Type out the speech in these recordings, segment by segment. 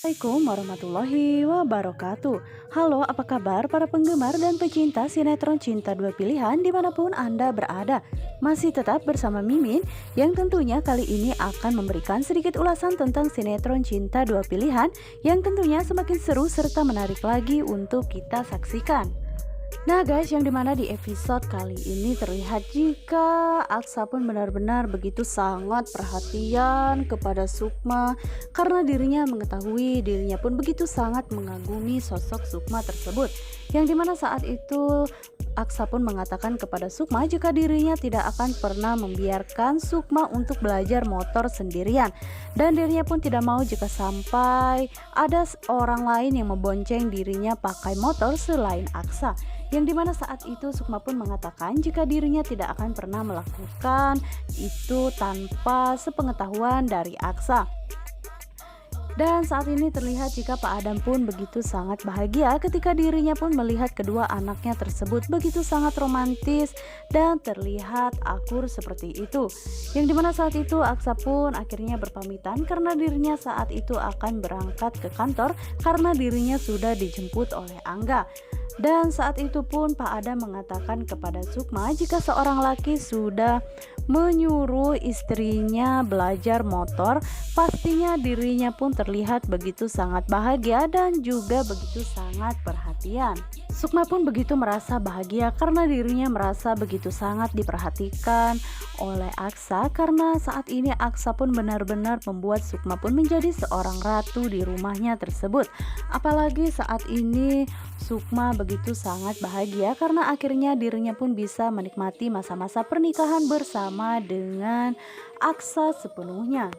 Assalamualaikum warahmatullahi wabarakatuh. Halo, apa kabar para penggemar dan pecinta sinetron Cinta Dua Pilihan dimanapun Anda berada? Masih tetap bersama Mimin yang tentunya kali ini akan memberikan sedikit ulasan tentang sinetron Cinta Dua Pilihan yang tentunya semakin seru serta menarik lagi untuk kita saksikan. Nah guys, yang dimana di episode kali ini terlihat jika Aksa pun benar-benar begitu sangat perhatian kepada Sukma karena dirinya mengetahui dirinya pun begitu sangat mengagumi sosok Sukma tersebut. Yang dimana saat itu Aksa pun mengatakan kepada Sukma jika dirinya tidak akan pernah membiarkan Sukma untuk belajar motor sendirian. Dan dirinya pun tidak mau jika sampai ada orang lain yang membonceng dirinya pakai motor selain Aksa. Yang dimana saat itu Sukma pun mengatakan jika dirinya tidak akan pernah melakukan itu tanpa sepengetahuan dari Aksa. Dan saat ini terlihat jika Pak Adam pun begitu sangat bahagia ketika dirinya pun melihat kedua anaknya tersebut begitu sangat romantis dan terlihat akur seperti itu. Yang dimana saat itu Aksa pun akhirnya berpamitan karena dirinya saat itu akan berangkat ke kantor karena dirinya sudah dijemput oleh Angga. Dan saat itu pun Pak Adam mengatakan kepada Sukma jika seorang laki sudah menyuruh istrinya belajar motor, pastinya dirinya pun terlihat begitu sangat bahagia dan juga begitu sangat perhatian. Sukma pun begitu merasa bahagia karena dirinya merasa begitu sangat diperhatikan oleh Aksa karena saat ini Aksa pun benar-benar membuat Sukma pun menjadi seorang ratu di rumahnya tersebut. Apalagi saat ini Sukma begitu sangat bahagia karena akhirnya dirinya pun bisa menikmati masa-masa pernikahan bersama dengan Aksa sepenuhnya.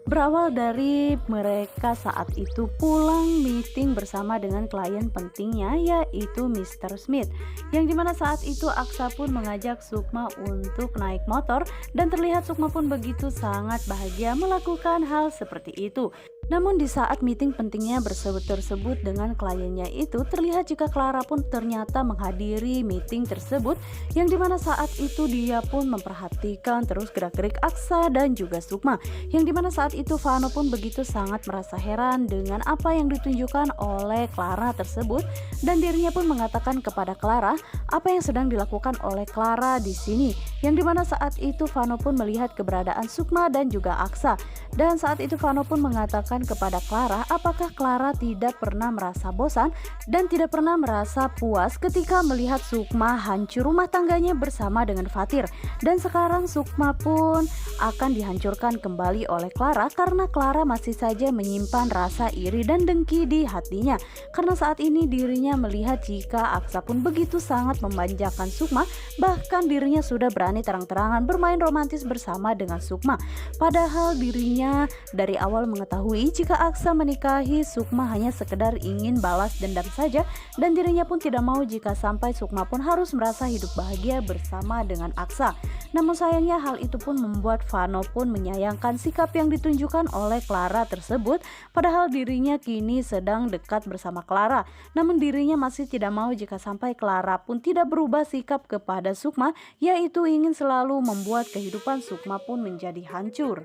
Berawal dari mereka saat itu pulang meeting bersama dengan klien pentingnya yaitu Mr. Smith. Yang dimana saat itu Aksa pun mengajak Sukma untuk naik motor dan terlihat Sukma pun begitu sangat bahagia melakukan hal seperti itu. Namun di saat meeting pentingnya tersebut dengan kliennya itu terlihat jika Clara pun ternyata menghadiri meeting tersebut yang dimana saat itu dia pun memperhatikan terus gerak-gerik Aksa dan juga Sukma. Yang dimana saat itu Vano pun begitu sangat merasa heran dengan apa yang ditunjukkan oleh Clara tersebut dan dirinya pun mengatakan kepada Clara apa yang sedang dilakukan oleh Clara di sini. Yang dimana saat itu Vano pun melihat keberadaan Sukma dan juga Aksa dan saat itu Vano pun mengatakan kepada Clara apakah Clara tidak pernah merasa bosan dan tidak pernah merasa puas ketika melihat Sukma hancur rumah tangganya bersama dengan Fatir dan sekarang Sukma pun akan dihancurkan kembali oleh Clara karena Clara masih saja menyimpan rasa iri dan dengki di hatinya karena saat ini dirinya melihat jika Aksa pun begitu sangat memanjakan Sukma, bahkan dirinya sudah berani terang-terangan bermain romantis bersama dengan Sukma padahal dirinya dari awal mengetahui jika Aksa menikahi Sukma hanya sekedar ingin balas dendam saja dan dirinya pun tidak mau jika sampai Sukma pun harus merasa hidup bahagia bersama dengan Aksa. Namun sayangnya hal itu pun membuat Vano pun menyayangkan sikap yang ditunjukkan oleh Clara tersebut padahal dirinya kini sedang dekat bersama Clara. Namun dirinya masih tidak mau jika sampai Clara pun tidak berubah sikap kepada Sukma yaitu ingin selalu membuat kehidupan Sukma pun menjadi hancur.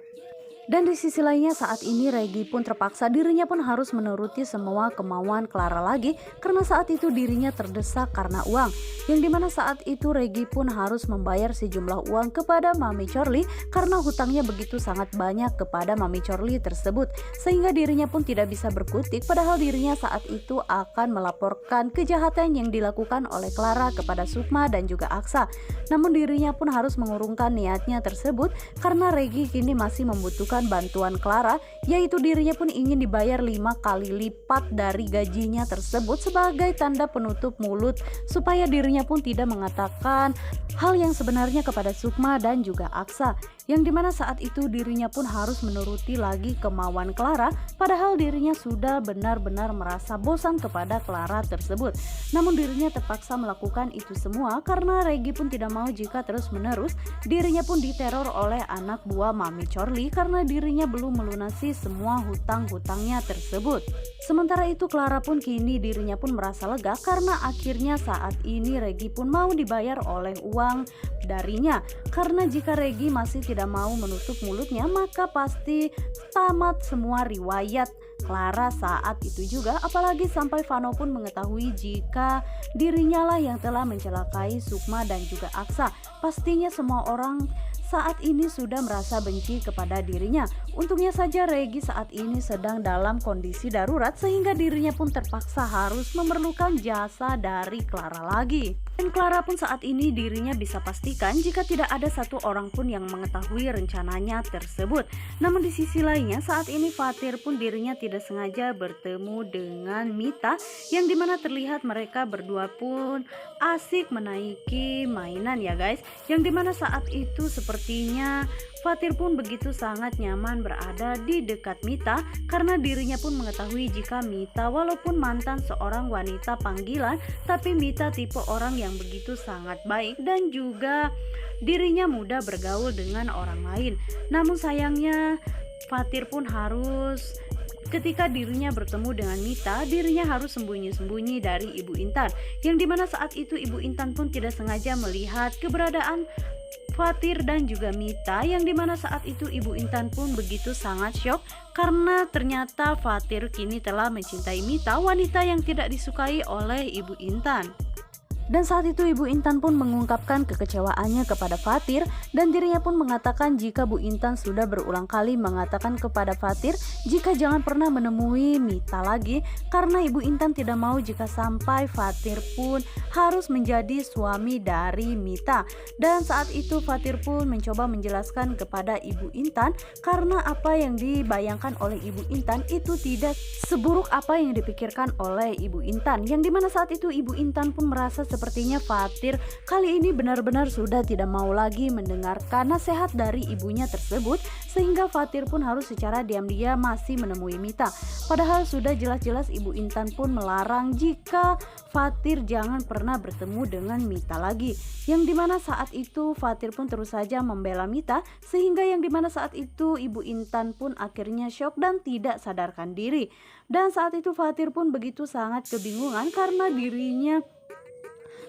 Dan di sisi lainnya saat ini Regi pun terpaksa dirinya pun harus menuruti semua kemauan Clara lagi karena saat itu dirinya terdesak karena uang. Yang dimana saat itu Regi pun harus membayar sejumlah uang kepada Mami Chorley karena hutangnya begitu sangat banyak kepada Mami Chorley tersebut sehingga dirinya pun tidak bisa berkutik padahal dirinya saat itu akan melaporkan kejahatan yang dilakukan oleh Clara kepada Sukma dan juga Aksa. Namun dirinya pun harus mengurungkan niatnya tersebut karena Regi kini masih membutuhkan bantuan Clara yaitu dirinya pun ingin dibayar 5 kali lipat dari gajinya tersebut sebagai tanda penutup mulut supaya dirinya pun tidak mengatakan hal yang sebenarnya kepada Sukma dan juga Aksa. Yang dimana saat itu dirinya pun harus menuruti lagi kemauan Clara padahal dirinya sudah benar-benar merasa bosan kepada Clara tersebut. Namun dirinya terpaksa melakukan itu semua karena Regi pun tidak mau jika terus-menerus dirinya pun diteror oleh anak buah Mami Chorley karena dirinya belum melunasi semua hutang-hutangnya tersebut. Sementara itu Clara pun kini dirinya pun merasa lega karena akhirnya saat ini Regi pun mau dibayar oleh uang darinya karena jika Regi masih tidak mau menutup mulutnya maka pasti tamat semua riwayat Clara saat itu juga, apalagi sampai Vano pun mengetahui jika dirinya lah yang telah mencelakai Sukma dan juga Aksa. Pastinya semua orang saat ini sudah merasa benci kepada dirinya. Untungnya saja Regi saat ini sedang dalam kondisi darurat sehingga dirinya pun terpaksa harus memerlukan jasa dari Clara lagi. Dan Clara pun saat ini dirinya bisa pastikan jika tidak ada satu orang pun yang mengetahui rencananya tersebut. Namun di sisi lainnya saat ini Fatir pun dirinya tidak sengaja bertemu dengan Mita, yang dimana terlihat mereka berdua pun asik menaiki mainan ya guys. Yang dimana saat itu sepertinya Fatir pun begitu sangat nyaman berada di dekat Mita karena dirinya pun mengetahui jika Mita walaupun mantan seorang wanita panggilan, tapi Mita tipe orang yang begitu sangat baik dan juga dirinya mudah bergaul dengan orang lain. Namun sayangnya Fatir pun harus, ketika dirinya bertemu dengan Mita, dirinya harus sembunyi-sembunyi dari Ibu Intan, yang dimana saat itu Ibu Intan pun tidak sengaja melihat keberadaan Fatir dan juga Mita, yang dimana saat itu Ibu Intan pun begitu sangat syok karena ternyata Fatir kini telah mencintai Mita, wanita yang tidak disukai oleh Ibu Intan. Dan saat itu Ibu Intan pun mengungkapkan kekecewaannya kepada Fatir, dan dirinya pun mengatakan jika Bu Intan sudah berulang kali mengatakan kepada Fatir jika jangan pernah menemui Mita lagi karena Ibu Intan tidak mau jika sampai Fatir pun harus menjadi suami dari Mita. Dan saat itu Fatir pun mencoba menjelaskan kepada Ibu Intan karena apa yang dibayangkan oleh Ibu Intan itu tidak seburuk apa yang dipikirkan oleh Ibu Intan, yang dimana saat itu Ibu Intan pun merasa sepertinya Fatir kali ini benar-benar sudah tidak mau lagi mendengarkan nasihat dari ibunya tersebut, sehingga Fatir pun harus secara diam-diam masih menemui Mita. Padahal sudah jelas-jelas Ibu Intan pun melarang jika Fatir jangan pernah bertemu dengan Mita lagi, yang dimana saat itu Fatir pun terus saja membela Mita, sehingga yang dimana saat itu Ibu Intan pun akhirnya syok dan tidak sadarkan diri. Dan saat itu Fatir pun begitu sangat kebingungan karena dirinya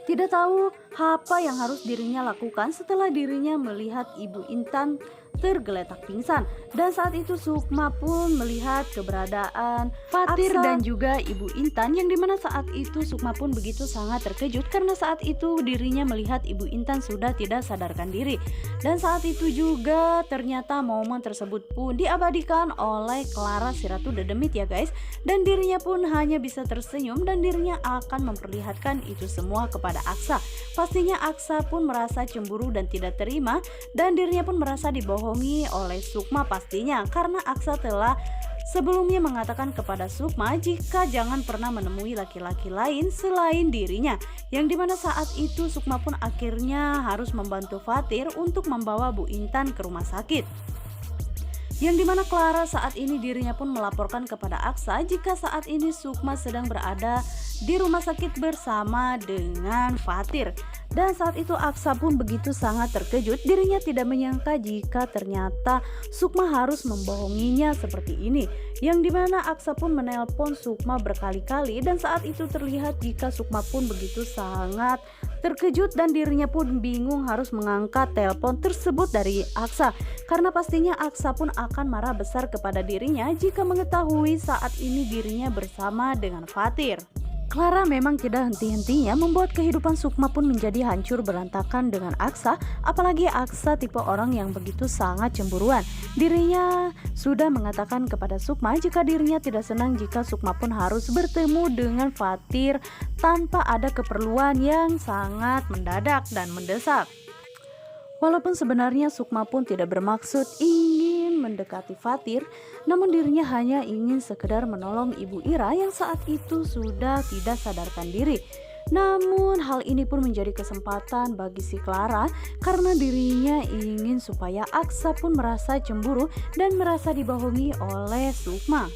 tidak tahu apa yang harus dirinya lakukan setelah dirinya melihat Ibu Intan tergeletak pingsan. Dan saat itu Sukma pun melihat keberadaan Fatir dan juga Ibu Intan, yang dimana saat itu Sukma pun begitu sangat terkejut karena saat itu dirinya melihat Ibu Intan sudah tidak sadarkan diri. Dan saat itu juga ternyata momen tersebut pun diabadikan oleh Clara si Ratu Dedemit ya guys, dan dirinya pun hanya bisa tersenyum dan dirinya akan memperlihatkan itu semua kepada Aksa. Pastinya Aksa pun merasa cemburu dan tidak terima, dan dirinya pun merasa dibohongi oleh Sukma pastinya karena Aksa telah sebelumnya mengatakan kepada Sukma jika jangan pernah menemui laki-laki lain selain dirinya, yang dimana saat itu Sukma pun akhirnya harus membantu Fatir untuk membawa Bu Intan ke rumah sakit, yang dimana Clara saat ini dirinya pun melaporkan kepada Aksa jika saat ini Sukma sedang berada di rumah sakit bersama dengan Fatir. Dan saat itu Aksa pun begitu sangat terkejut, dirinya tidak menyangka jika ternyata Sukma harus membohonginya seperti ini, yang dimana Aksa pun menelpon Sukma berkali-kali, dan saat itu terlihat jika Sukma pun begitu sangat terkejut dan dirinya pun bingung harus mengangkat telepon tersebut dari Aksa, karena pastinya Aksa pun akan marah besar kepada dirinya jika mengetahui saat ini dirinya bersama dengan Fatir. Clara memang tidak henti-hentinya membuat kehidupan Sukma pun menjadi hancur berantakan dengan Aksa, apalagi Aksa tipe orang yang begitu sangat cemburuan. Dirinya sudah mengatakan kepada Sukma jika dirinya tidak senang jika Sukma pun harus bertemu dengan Fatir tanpa ada keperluan yang sangat mendadak dan mendesak. Walaupun sebenarnya Sukma pun tidak bermaksud ingin mendekati Fatir, namun dirinya hanya ingin sekedar menolong Ibu Ira yang saat itu sudah tidak sadarkan diri. Namun hal ini pun menjadi kesempatan bagi si Clara karena dirinya ingin supaya Aksa pun merasa cemburu dan merasa dibohongi oleh Sukma.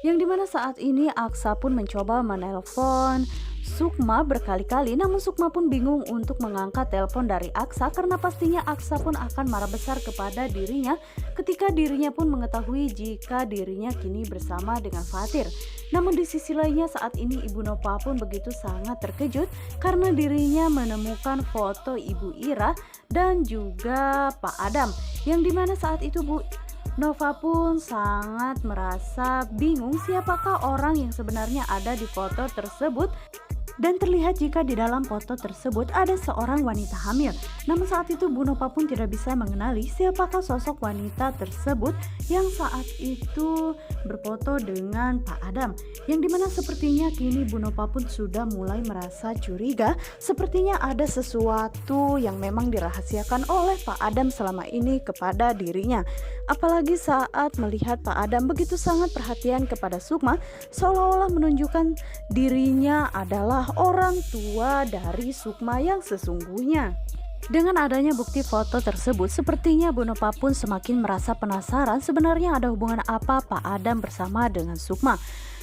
Yang dimana saat ini Aksa pun mencoba menelpon Sukma berkali-kali, namun Sukma pun bingung untuk mengangkat telepon dari Aksa karena pastinya Aksa pun akan marah besar kepada dirinya ketika dirinya pun mengetahui jika dirinya kini bersama dengan Fatir. Namun di sisi lainnya saat ini Ibu Nova pun begitu sangat terkejut karena dirinya menemukan foto Ibu Ira dan juga Pak Adam, yang dimana saat itu Nova pun sangat merasa bingung siapakah orang yang sebenarnya ada di foto tersebut. Dan terlihat jika di dalam foto tersebut ada seorang wanita hamil. Namun saat itu Bu Nova pun tidak bisa mengenali siapakah sosok wanita tersebut yang saat itu berfoto dengan Pak Adam. Yang dimana sepertinya kini Bu Nova pun sudah mulai merasa curiga. Sepertinya ada sesuatu yang memang dirahasiakan oleh Pak Adam selama ini kepada dirinya. Apalagi saat melihat Pak Adam begitu sangat perhatian kepada Sukma, seolah-olah menunjukkan dirinya adalah orang tua dari Sukma yang sesungguhnya. Dengan adanya bukti foto tersebut, sepertinya Bu Nova pun semakin merasa penasaran sebenarnya ada hubungan apa Pak Adam bersama dengan Sukma.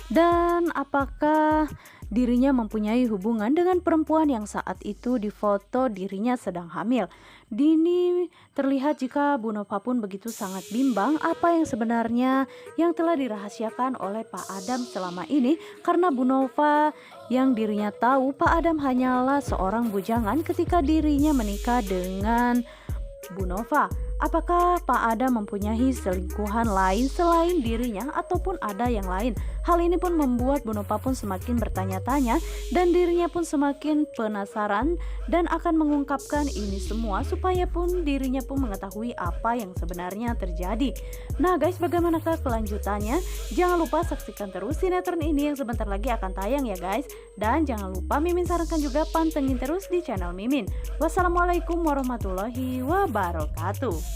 Dan apakah dirinya mempunyai hubungan dengan perempuan yang saat itu di foto dirinya sedang hamil. Dini terlihat jika Bu Nova pun begitu sangat bimbang apa yang sebenarnya yang telah dirahasiakan oleh Pak Adam selama ini, karena Bu Nova yang dirinya tahu Pak Adam hanyalah seorang bujangan ketika dirinya menikah dengan Bu Nova. Apakah Pak Adam mempunyai selingkuhan lain selain dirinya ataupun ada yang lain? Hal ini pun membuat Bu Nova pun semakin bertanya-tanya dan dirinya pun semakin penasaran dan akan mengungkapkan ini semua supaya pun dirinya pun mengetahui apa yang sebenarnya terjadi. Nah guys, bagaimanakah kelanjutannya? Jangan lupa saksikan terus sinetron ini yang sebentar lagi akan tayang ya guys. Dan jangan lupa Mimin sarankan juga pantengin terus di channel Mimin. Wassalamualaikum warahmatullahi wabarakatuh.